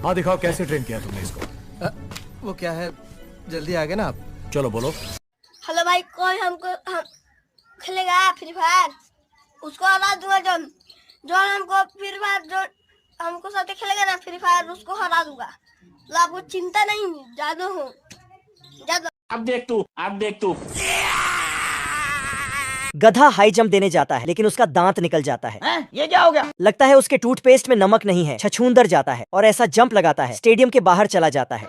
हाँ दिखाओ, कैसे ट्रेन किया तुमने इसको? वो क्या है, जल्दी आ गए ना आप। चलो बोलो। हेलो भाई, कोई हम खेलेगा फ्री फायर, उसको हरा दूंगा। जो हमको फ्री फायर, जो हमको साथ खेलेगा ना फ्री फायर, उसको हरा दूंगा। तो आपको चिंता नहीं, जादू हूँ जादू। अब देख तू। गधा हाई जंप देने जाता है लेकिन उसका दांत निकल जाता है। ये क्या हो गया? लगता है उसके टूथपेस्ट में नमक नहीं है। छछूंदर जाता है और ऐसा जंप लगाता है स्टेडियम के बाहर चला जाता है।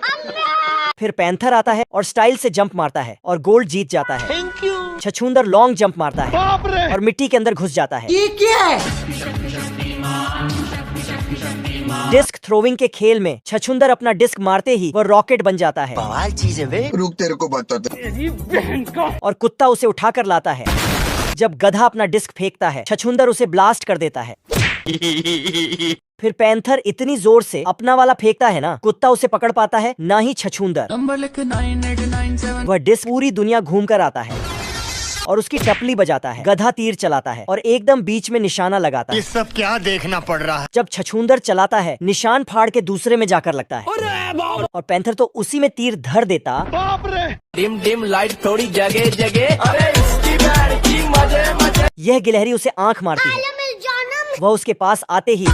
फिर पैंथर आता है और स्टाइल से जंप मारता है और गोल्ड जीत जाता है। Thank you. छछूंदर लॉन्ग जंप मारता है और मिट्टी के अंदर घुस जाता है। ये क्या है? डिस्क थ्रोइंग के खेल में छछूंदर अपना डिस्क मारते ही वो रॉकेट बन जाता है। बवाल चीज है बे। रुक, तेरे को बताते। और कुत्ता उसे उठाकर लाता है। जब गधा अपना डिस्क फेंकता है, छछूंदर उसे ब्लास्ट कर देता है। फिर पैंथर इतनी जोर से अपना वाला फेंकता है ना, कुत्ता उसे पकड़ पाता है ना ही छछूंदर। नंबर लिख 9897। वह डिस्क पूरी दुनिया घूम कर आता है और उसकी टपली बजाता है। गधा तीर चलाता है और एकदम बीच में निशाना लगाता है। ये सब क्या देखना पड़ रहा है? जब छछूंदर चलाता है, निशान फाड़ के दूसरे में जाकर लगता है और पैंथर तो उसी में तीर धर देता। डिम लाइट थोड़ी जगह जगह। अरे इसकी बैड की मजे। यह गिलहरी उसे आंख मारती है। वह उसके पास आते ही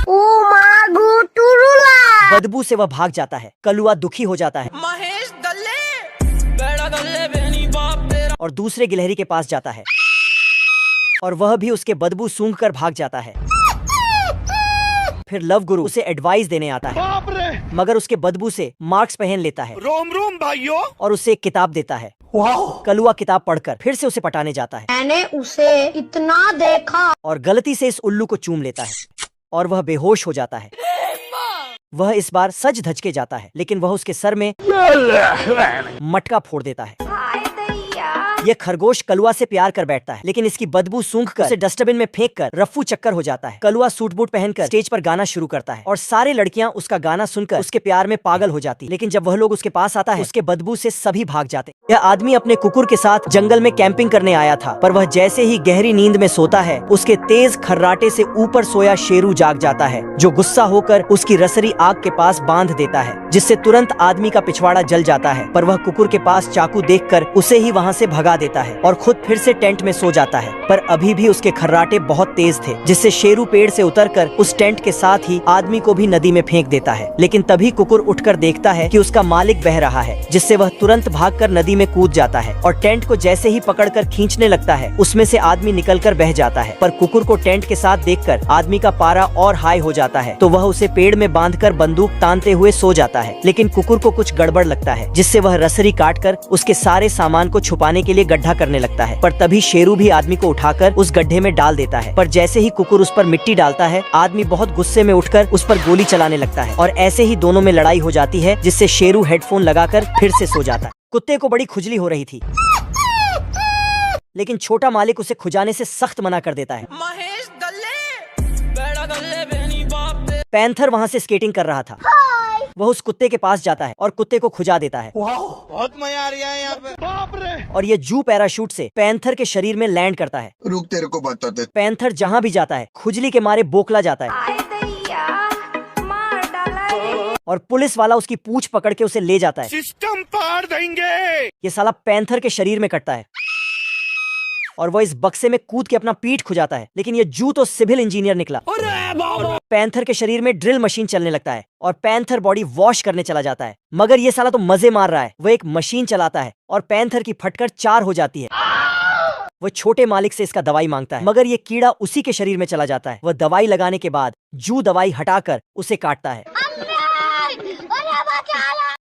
बदबू से वह भाग जाता है। कलुआ दुखी हो जाता है महेश दल्ले बेड़ा गल्ले बेनी बाप तेरा। और दूसरे गिलहरी के पास जाता है और वह भी उसके बदबू सूंघ कर भाग जाता है। फिर लव गुरु उसे एडवाइस देने आता है, मगर उसके बदबू से मार्क्स पहन लेता है। रोम रोम भाइयों। और उसे एक किताब देता है। कलुआ किताब पढ़कर फिर से उसे पटाने जाता है। मैंने उसे इतना देखा। और गलती से इस उल्लू को चूम लेता है और वह बेहोश हो जाता है। वह इस बार सज धज के जाता है लेकिन वह उसके सर में मटका फोड़ देता है। यह खरगोश कलुआ से प्यार कर बैठता है लेकिन इसकी बदबू सूंघकर उसे डस्टबिन में फेंककर रफ्फू चक्कर हो जाता है। कलुआ सूट बूट पहनकर स्टेज पर गाना शुरू करता है और सारे लड़कियां उसका गाना सुनकर उसके प्यार में पागल हो जाती। लेकिन जब वह लोग उसके पास आता है, उसके बदबू से सभी भाग जाते। यह आदमी अपने कुकुर के साथ जंगल में कैंपिंग करने आया था, पर वह जैसे ही गहरी नींद में सोता है, उसके तेज खर्राटे से ऊपर सोया शेरू जाग जाता है, जो गुस्सा होकर उसकी रसरी आग के पास बांध देता है, जिससे तुरंत आदमी का पिछवाड़ा जल जाता है। पर वह कुकुर के पास चाकू देखकर उसे ही वहाँ से भगा देता है और खुद फिर से टेंट में सो जाता है। पर अभी भी उसके खर्राटे बहुत तेज थे, जिससे शेरू पेड़ से उतरकर उस टेंट के साथ ही आदमी को भी नदी में फेंक देता है। लेकिन तभी कुकुर उठकर देखता है कि उसका मालिक बह रहा है, जिससे वह तुरंत भागकर नदी में कूद जाता है और टेंट को जैसे ही पकड़कर खींचने लगता है, उसमें से आदमी निकलकर बह जाता है। पर कुकुर को टेंट के साथ देखकर आदमी का पारा और हाई हो जाता है, तो वह उसे पेड़ में बांधकर बंदूक तानते हुए सो जाता है। लेकिन कुकुर को कुछ गड़बड़ लगता है, जिससे वह रसरी काटकर उसके सारे सामान को छुपाने के लिए गड्ढा करने लगता है। पर तभी शेरू भी आदमी को उठाकर उस गड्ढे में डाल देता है। पर जैसे ही कुकुर उस पर मिट्टी डालता है, आदमी बहुत गुस्से में उठकर उस पर गोली चलाने लगता है और ऐसे ही दोनों में लड़ाई हो जाती है, जिससे शेरू हेडफोन लगाकर फिर से सो जाता है। कुत्ते को बड़ी खुजली हो रही थी, लेकिन छोटा मालिक उसे खुजाने से सख्त मना कर देता है। महेश दल्ले बेड़ा गल्ले बेनी बाप तेरा। पैंथर वहाँ से स्केटिंग कर रहा था। वह उस कुत्ते के पास जाता है और कुत्ते को खुजा देता है। बहुत मजा आ रहा है यहाँ पे। बाप रे। और ये जू पैराशूट से पैंथर के शरीर में लैंड करता है। रुक, तेरे को बताते। पैंथर जहाँ भी जाता है, खुजली के मारे बोखला जाता है और पुलिस वाला उसकी पूंछ पकड़ के उसे ले जाता है। सिस्टम पार देंगे। ये साला पैंथर के शरीर में कटता है और वह इस बक्से में कूद के अपना पीठ खुजाता है। लेकिन ये जू तो सिविल इंजीनियर निकला। पैंथर के शरीर में ड्रिल मशीन चलने लगता है और पैंथर बॉडी वॉश करने चला जाता है। मगर ये साला तो मजे मार रहा है। वह एक मशीन चलाता है और पैंथर की फटकर 4 हो जाती है। वह छोटे मालिक से इसका दवाई मांगता है, मगर ये कीड़ा उसी के शरीर में चला जाता है। वह दवाई लगाने के बाद जू दवाई हटाकर उसे काटता है।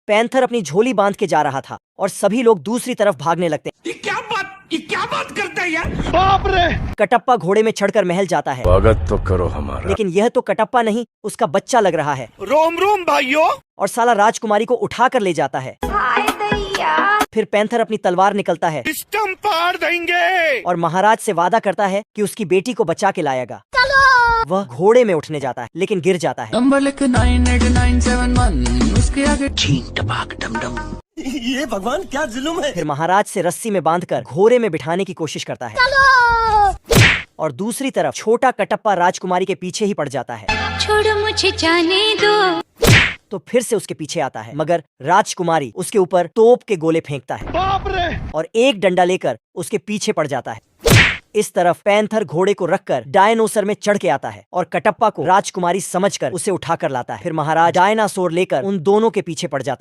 पैंथर अपनी झोली बांध के जा रहा था और सभी लोग दूसरी तरफ भागने लगते हैं। ये क्या बात करता है यार? बाप रे। कटप्पा घोड़े में चढ़कर महल जाता है। स्वागत तो करो हमारा। लेकिन यह तो कटप्पा नहीं, उसका बच्चा लग रहा है। रोम रोम भाइयों। और साला राजकुमारी को उठा कर ले जाता है। फिर पैंथर अपनी तलवार निकलता है। सिस्टम पार देंगे। और महाराज से वादा करता है कि उसकी बेटी को बचा के लाएगा। वह घोड़े में उठने जाता है लेकिन गिर जाता है। नंबर लिख 9897 उसके आगे छीन टपाक डम डम। ये भगवान क्या जुल्म है। फिर महाराज से रस्सी में बांधकर घोड़े में बिठाने की कोशिश करता है और दूसरी तरफ छोटा कटप्पा राजकुमारी के पीछे ही पड़ जाता है। छोड़ो मुझे जाने दो। तो फिर से उसके पीछे आता है, मगर राजकुमारी उसके ऊपर तोप के गोले फेंकता है बाप रे! और एक डंडा लेकर उसके पीछे पड़ जाता है। इस तरफ पैंथर घोड़े को रखकर डायनोसर में चढ़ के आता है और कटप्पा को राजकुमारी समझकर उसे उठाकर लाता है। फिर महाराज डायनासोर लेकर उन दोनों के पीछे पड़ जाता है।